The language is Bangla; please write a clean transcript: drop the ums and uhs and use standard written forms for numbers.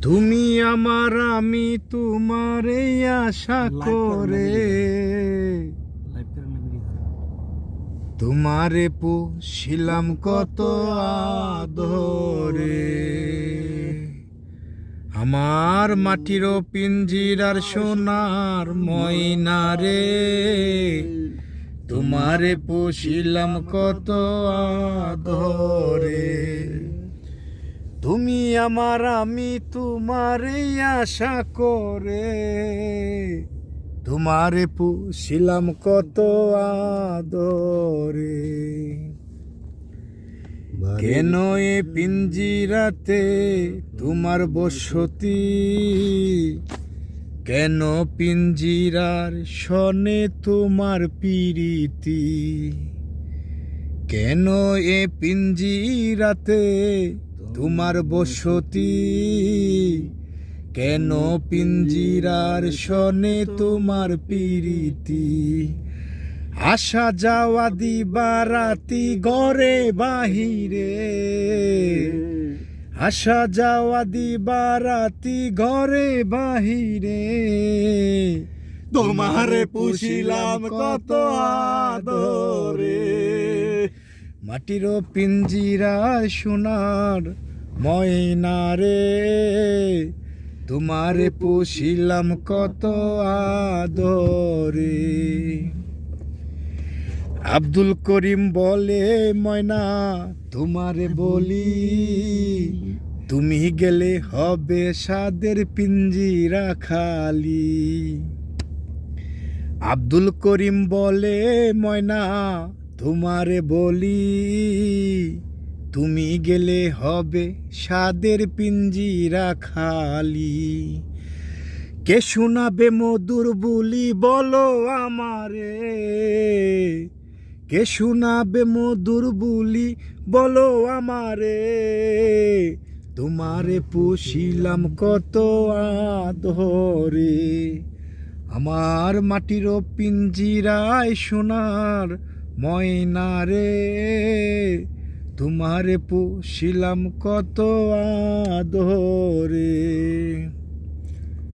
তুমি আমার আমি তোমার এই আশা করে তোমারে পুষিলাম কত আদরে। আমার মাটির পিঞ্জিরার সোনার ময়না রে, তোমারে পুষিলাম কত আদরে। তুমি আমার আমি তোমার এই আশা করে তোমারে পুষিলাম কত আদরে। কেন এ পিঞ্জিরাতে তোমার বসতি, কেন পিঞ্জিরার শনে তোমার পিরিতি, কেন এ পিঞ্জিরাতে তোমার বসতি, কেন পিঞ্জিরার শনে তোমার পিরিতি। আসা যাওয়া দিবা রাতি ঘরে বাহিরে, আসা যাওয়া দিবা রাতি ঘরে বাহিরে, তোমারে পুষিলাম কত আদরে। মাটির পিঞ্জিরার সোনার ময়না রে, তোমারে পুষিলাম কত আদরে। আব্দুল করিম বলে ময়না তোমারে বলি, তুমি গেলে হবে সাদের পিঞ্জিরা খালি। আব্দুল করিম বলে ময়না তোমারে বলি, তুমি গেলে হবে সাদের পিঞ্জিরা খালি। কে শোনাবে মধুর বুলি বলো আমারে, কে শোনাবে মধুর বুলি বলো আমারে, তোমারে পুষিলাম কত আদরে। আমার মাটির পিঞ্জিরায় সোনার ময়না রে, তোমারে পুষিলাম কত আদরে।